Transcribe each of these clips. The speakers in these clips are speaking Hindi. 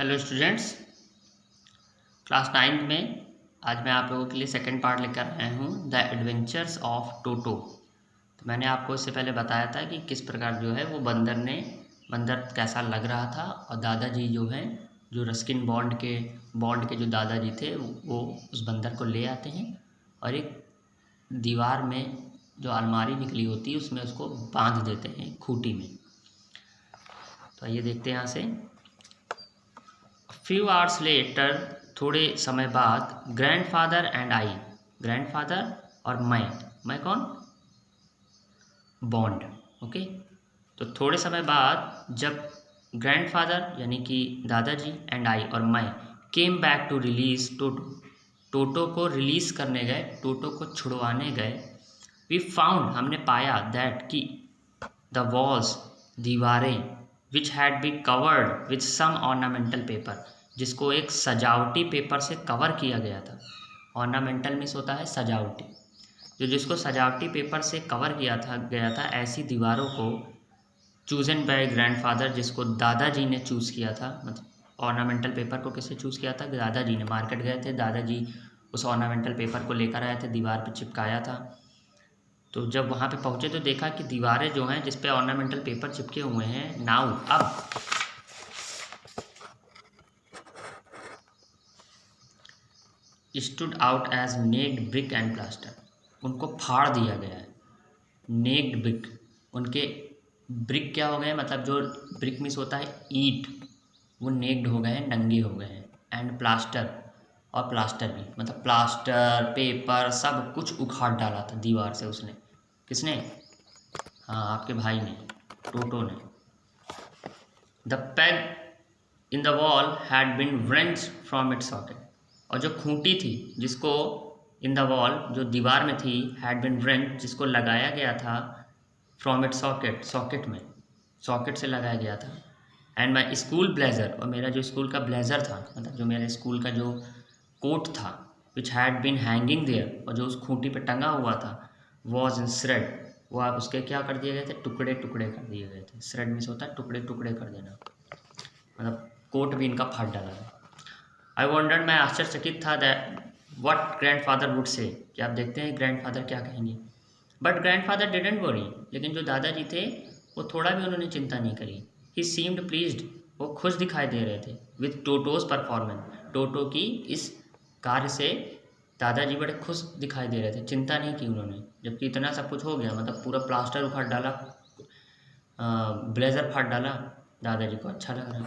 हेलो स्टूडेंट्स, क्लास 9 में आज मैं आप लोगों के लिए सेकंड पार्ट लेकर आया हूँ, द एडवेंचर्स ऑफ टोटो। तो मैंने आपको इससे पहले बताया था कि किस प्रकार जो है वो बंदर कैसा लग रहा था, और दादाजी जो हैं, जो रस्किन बॉन्ड के जो दादाजी थे वो उस बंदर को ले आते हैं और एक दीवार में जो अलमारी निकली होती है उसमें उसको बांध देते हैं खूंटी में। तो आइए देखते हैं यहाँ से। फ्यू आवर्स लेटर, थोड़े समय बाद, ग्रैंडफादर एंड आई, ग्रैंडफादर और मैं कौन, बॉन्ड। ओके, तो थोड़े समय बाद जब ग्रैंडफादर यानी कि दादाजी एंड आई और मैं केम बैक टू रिलीज टोटो, टोटो को रिलीज करने गए, टोटो को छुड़वाने गए। वी फाउंड, हमने पाया, दैट कि द वॉल्स, दीवारें, which had be covered with some ornamental paper, जिसको एक सजावटी पेपर से कवर किया गया था। ऑर्नामेंटल मीन्स होता है सजावटी, जिसको सजावटी पेपर से कवर गया था ऐसी दीवारों को चूजन बाय ग्रैंडफादर, जिसको दादाजी ने चूज़ किया था। मतलब ऑर्नामेंटल पेपर को किससे चूज़ किया था, दादाजी ने। मार्केट गए थे, दादाजी उस ऑर्नामेंटल पेपर को लेकर आए थे, दीवार पर चिपकाया था। तो जब वहाँ पे पहुँचे तो देखा कि दीवारें जो हैं जिस पे ऑर्नामेंटल पेपर चिपके हुए हैं, नाउ अब stood out as naked brick and plaster, उनको फाड़ दिया गया है। नेक्ड ब्रिक, उनके ब्रिक क्या हो गए, मतलब जो ब्रिक मीन्स होता है ईंट, वो नेक्ड हो गए हैं, नंगे हो गए हैं। एंड प्लास्टर, और प्लास्टर भी, मतलब प्लास्टर पेपर सब कुछ उखाड़ डाला था दीवार से उसने। किसने? हाँ, आपके भाई ने, टोटो ने। The peg in the wall had been wrenched from its socket, और जो खूंटी थी जिसको इन द वॉल, जो दीवार में थी, हैड बीन wrenched, जिसको लगाया गया था फ्रॉम इट्स सॉकेट, सॉकेट में, सॉकेट से लगाया गया था। एंड माई स्कूल ब्लेजर, और मेरा जो स्कूल का ब्लेजर था, मतलब जो मेरे स्कूल का जो कोट था, which had been hanging there, और जो उस खूंटी पे टंगा हुआ था, वॉज इन श्रेड, वो आप उसके क्या कर दिए गए थे, टुकड़े टुकड़े कर दिए गए थे। श्रेड मीन्स होता है टुकड़े टुकड़े कर देना, मतलब कोट भी इनका फाड़ डाला था। आई वॉन्डर्ड, मैं आश्चर्यचकित था, that what grand father would say, कि आप देखते हैं ग्रैंड फादर क्या कहेंगे। But grand father didn't worry, लेकिन जो दादाजी थे वो थोड़ा भी उन्होंने चिंता नहीं करी। ही सीम्ड प्लीज्ड, वो खुश दिखाई दे रहे थे, विथ टोटोज परफॉर्मेंस, टोटो की इस कार्य से दादाजी बड़े खुश दिखाई दे रहे थे, चिंता नहीं की उन्होंने। जबकि इतना सब कुछ हो गया, मतलब पूरा प्लास्टर उखाड़ डाला, ब्लेजर फाड़ डाला, दादाजी को अच्छा लग रहा।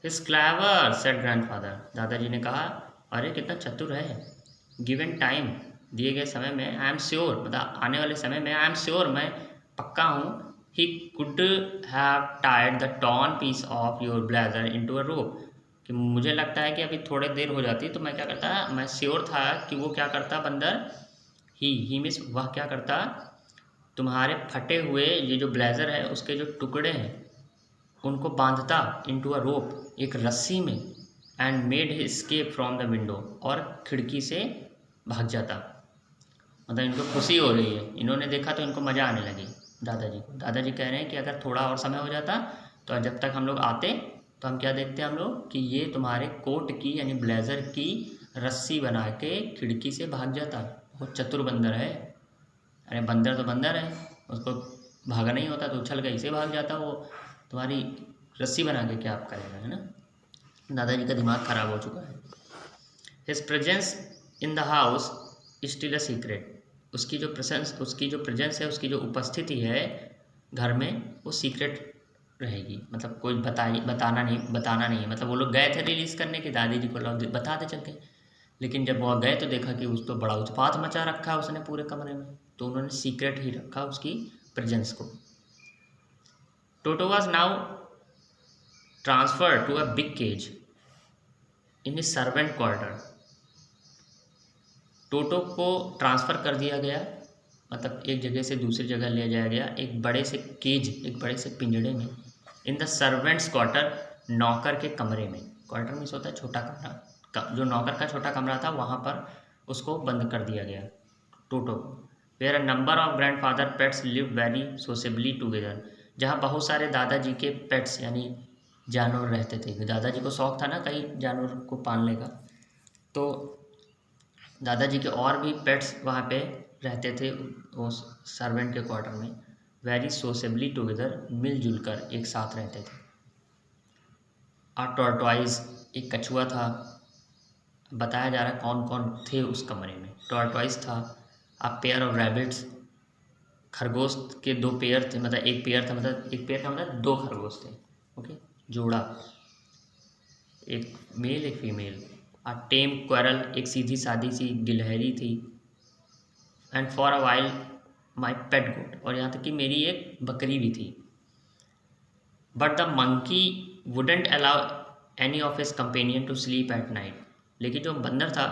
इस क्लेवर सेड ग्रैंडफादर, दादाजी ने कहा, अरे कितना चतुर है। गिवन टाइम, दिए गए समय में, आई एम श्योर, मतलब आने वाले समय में, आई एम श्योर, मैं पक्का हूँ, he could have tied the torn piece of your blazer into a rope, कि मुझे लगता है कि अभी थोड़ी देर हो जाती तो मैं क्या करता, मैं श्योर था कि वो क्या करता बंदर, ही मीन्स वह क्या करता, तुम्हारे फटे हुए ये जो ब्लेजर है उसके जो टुकड़े हैं उनको बांधता इनटू अ रोप, एक रस्सी में, and made escape from the window, और खिड़की से भाग जाता। मतलब इनको खुशी हो रही है, इन्होंने देखा तो इनको मज़ा आने लगी दादाजी को। दादाजी कह रहे हैं कि अगर थोड़ा और समय हो जाता तो जब तक हम लोग आते तो हम क्या देखते हम लोग, कि ये तुम्हारे कोट की यानी ब्लेज़र की रस्सी बना के खिड़की से भाग जाता। बहुत चतुर बंदर है। अरे बंदर तो बंदर है, उसको भागा नहीं होता तो उछल के ऐसे भाग जाता वो, तुम्हारी रस्सी बना के क्या आप करेगा, है ना। दादाजी का दिमाग खराब हो चुका है। His presence in the house still a secret, उसकी जो प्रेजेंस है, उसकी जो उपस्थिति है घर में, वो सीक्रेट रहेगी। मतलब कोई बताना नहीं, मतलब वो लोग गए थे रिलीज़ करने के, दादाजी को लोग बता दे चल के, लेकिन जब वो गए तो देखा कि उस तो बड़ा उत्पात मचा रखा है उसने पूरे कमरे में, तो उन्होंने सीक्रेट ही रखा उसकी प्रेजेंस को। Toto was now transferred to a big cage in a servant quarter, Toto को ट्रांसफ़र कर दिया गया, मतलब एक जगह से दूसरी जगह ले जाया गया, एक बड़े से केज, एक बड़े से पिंजड़े में, इन द सर्वेंट्स क्वार्टर, नौकर के कमरे में। क्वार्टर मीन्स होता है छोटा कमरा, जो नौकर का छोटा कमरा था वहाँ पर उसको बंद कर दिया गया टोटो को। Where a number of grandfather pets live very sociably together, जहाँ बहुत सारे दादाजी के पेट्स यानी जानवर रहते थे। दादाजी को शौक था ना कई जानवर को पालने का, तो दादाजी के और भी पेट्स वहाँ पे रहते थे उस सर्वेंट के क्वार्टर में। वेरी सोशेबली टुगेदर, मिलजुल कर एक साथ रहते थे। आ टॉर्टोइज, एक कछुआ था। बताया जा रहा है कौन कौन थे उस कमरे में। टॉर्टोइज था। आ पेयर ऑफ रैबिट्स, खरगोश के दो पेयर थे, मतलब एक पेयर था, मतलब दो खरगोश थे। ओके, जोड़ा, एक मेल एक फीमेल। आ टेम क्वेरल, एक सीधी सादी सी गिलहरी थी। And for a while my pet goat, और यहाँ तक कि मेरी एक बकरी भी थी। But the monkey wouldn't allow any of his companion to sleep at night, लेकिन जो बंदर था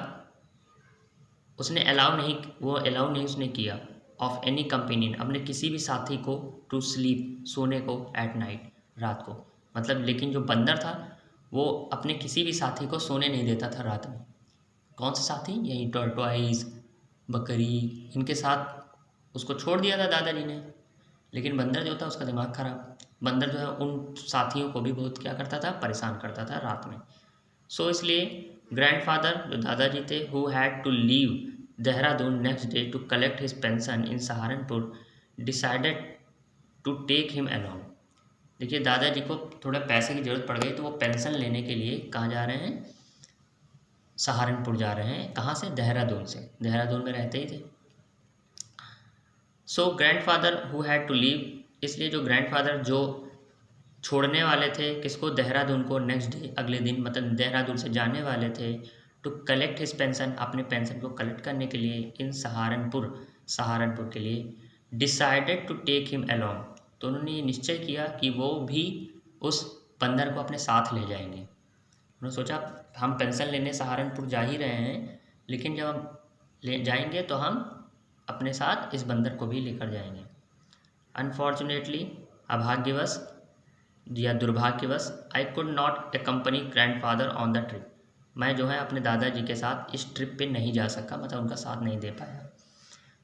उसने अलाउ नहीं उसने किया ऑफ एनी कंपेनियन, अपने किसी भी साथी को, टू स्लीप, सोने को, एट नाइट, रात को। मतलब लेकिन जो बंदर था वो अपने किसी भी साथी को सोने नहीं देता था रात में। कौन सा साथी? यही टॉर्टोइज, बकरी, इनके साथ उसको छोड़ दिया था दादाजी ने। लेकिन बंदर जो था उसका दिमाग खराब, बंदर जो है उन साथियों को भी बहुत क्या करता था, परेशान करता था रात में। सो इसलिए ग्रैंडफादर जो दादाजी थे, who had to leave Dehradun next day to collect his pension in Saharanpur, decided to take him along. देखिए दादाजी को थोड़ा पैसे की ज़रूरत पड़ गई, तो वो पेंशन लेने के लिए कहाँ जा रहे हैं? सहारनपुर जा रहे हैं। कहाँ से? देहरादून से। देहरादून में रहते ही थे। So grandfather who had to leave, इसलिए जो ग्रैंडफादर जो छोड़ने वाले थे किसको? देहरादून को, नेक्स्ट डे, अगले दिन, मतलब देहरादून से जाने वाले थे। टू कलेक्ट हिज पेंशन, अपने पेंशन को कलेक्ट करने के लिए, इन सहारनपुर, सहारनपुर के लिए। Decided to take him along, तो उन्होंने ये निश्चय किया कि वो भी उस बंदर को अपने साथ ले जाएंगे। उन्होंने सोचा हम पेंशन लेने सहारनपुर जा ही रहे हैं, लेकिन जब हम ले जाएंगे तो हम अपने साथ इस बंदर को भी लेकर जाएंगे। अनफॉर्चुनेटली, अभाग्यवश या दुर्भाग्यवश, I could not accompany grandfather on the trip, मैं जो है अपने दादाजी के साथ इस ट्रिप पे नहीं जा सका, मतलब उनका साथ नहीं दे पाया।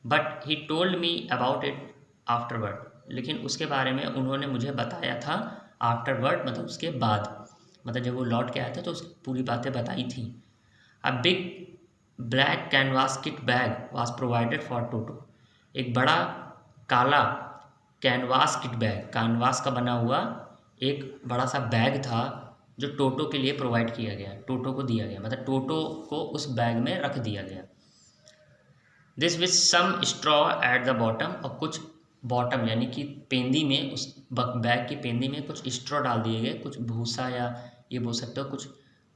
But he told me about it afterward, लेकिन उसके बारे में उन्होंने मुझे बताया था आफ्टरवर्ड, मतलब उसके बाद, मतलब जब वो लौट के आए थे तो उस पूरी बातें बताई थी। A big black canvas kit bag was provided for Toto, एक बड़ा काला कैनवास किट बैग, कैनवास का बना हुआ एक बड़ा सा बैग था जो टोटो के लिए प्रोवाइड किया गया, टोटो को दिया गया, मतलब टोटो को उस बैग में रख दिया गया। This with some straw at the bottom, और कुछ बॉटम यानी कि पेंदी में, उस बैग की पेंदी में कुछ स्ट्रॉ डाल दिए गए, कुछ भूसा या ये बोल सकते हो कुछ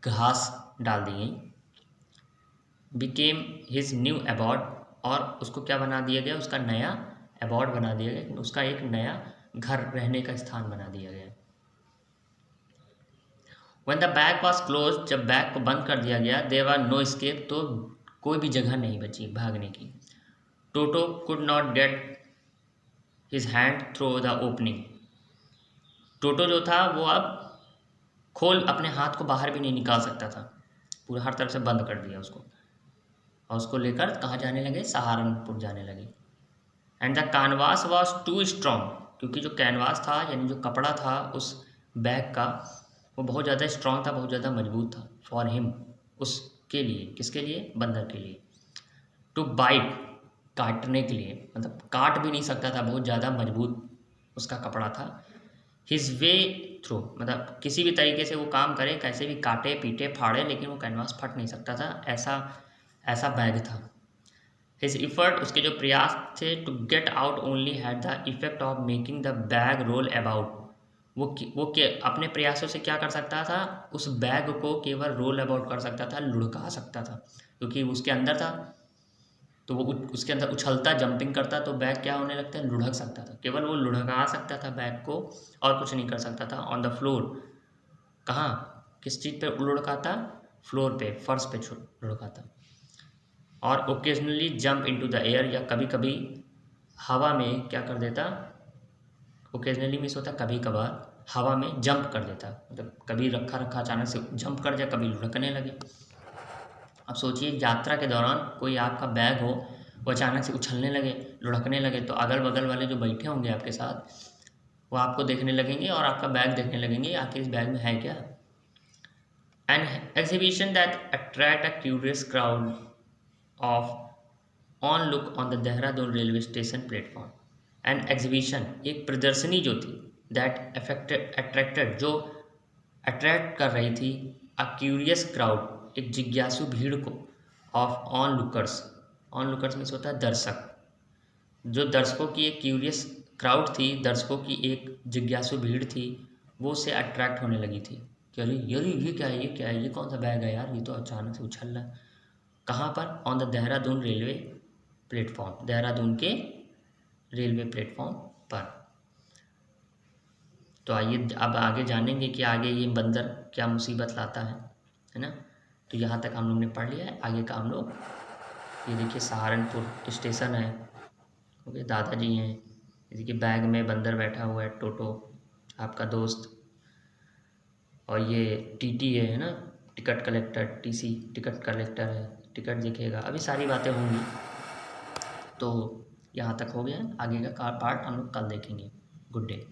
घास डाल दी गई। बिकेम हिज न्यू अबॉर्ड, और उसको क्या बना दिया गया? उसका नया अबॉर्ड बना दिया गया, उसका एक नया घर, रहने का स्थान बना दिया गया। When the bag was closed, जब बैग को बंद कर दिया गया, there was no escape, तो कोई भी जगह नहीं बची भागने की। टोटो could not get his hand through the opening, टोटो जो था वो अब अपने हाथ को बाहर भी नहीं निकाल सकता था, पूरा हर तरफ से बंद कर दिया उसको, और उसको लेकर कहाँ जाने लगे? सहारनपुर जाने लगे। And the canvas was too strong, क्योंकि जो कैनवास था यानी जो कपड़ा था उस बैग का, वो बहुत ज़्यादा स्ट्रॉन्ग था, बहुत ज़्यादा मजबूत था। फॉर हिम, उसके लिए, किसके लिए? बंदर के लिए। टू बाइट, काटने के लिए, मतलब काट भी नहीं सकता था, बहुत ज़्यादा मजबूत उसका कपड़ा था। हिज वे थ्रू, मतलब किसी भी तरीके से वो काम करे, कैसे भी काटे पीटे फाड़े, लेकिन वो कैनवास फट नहीं सकता था, ऐसा बैग था। हिज इफर्ट, उसके जो प्रयास थे, to get out only had the effect of making the bag roll about, अपने प्रयासों से क्या कर सकता था? उस बैग को केवल रोल अबाउट कर सकता था, लुढ़का सकता था, क्योंकि उसके अंदर था, तो वो उसके अंदर उछलता, जंपिंग करता, तो बैग क्या होने लगता है? लुढ़क सकता था, केवल वो लुढ़का सकता था बैग को, और कुछ नहीं कर सकता था। ऑन द फ्लोर, कहाँ, किस चीज़ पे लुढ़काता? फ्लोर पे, फर्श पे लुढ़काता। और occasionally jump into the air, या कभी कभी हवा में क्या कर देता? ओकेजनली मीन्स होता कभी कभार, हवा में जंप कर देता, मतलब कभी रखा अचानक से जंप कर जाए, कभी लुढ़कने लगे। अब सोचिए यात्रा के दौरान कोई आपका बैग हो, वो अचानक से उछलने लगे, लुढ़कने लगे, तो अगल बगल वाले जो बैठे होंगे आपके साथ, वो आपको देखने लगेंगे और आपका बैग देखने लगेंगे आखिर इस बैग में है क्या। An exhibition that attract a curious crowd of on look on the Dehradun railway station platform. An exhibition, एक प्रदर्शनी जो थी, दैट अट्रैक्टेड, जो अट्रैक्ट कर रही थी अ क्यूरियस क्राउड, एक जिज्ञासु भीड़ को, ऑफ ऑन लुकर्स में से होता है दर्शक, जो दर्शकों की एक क्यूरियस क्राउड थी, दर्शकों की एक जिज्ञासु भीड़ थी, वो उससे अट्रैक्ट होने लगी थी कि अरे यार ये क्या है, ये क्या है, ये कौन सा बैग है यार, ये तो अचानक से उछल रहा है। कहाँ पर? On the Dehradun railway platform, Dehradun के रेलवे प्लेटफॉर्म पर। तो आइए अब आगे जानेंगे कि आगे ये बंदर क्या मुसीबत लाता है ना। तो यहाँ तक हम लोग ने पढ़ लिया है। आगे का हम लोग, ये देखिए सहारनपुर स्टेशन है, ओके, दादाजी हैं, देखिए बैग में बंदर बैठा हुआ है, टोटो आपका दोस्त, और ये टीटी है ना, ticket collector, TC ticket collector है, टिकट दिखेगा, अभी सारी बातें होंगी। तो यहाँ तक हो गया, आगे का पार्ट हम लोग कल देखेंगे। Good day.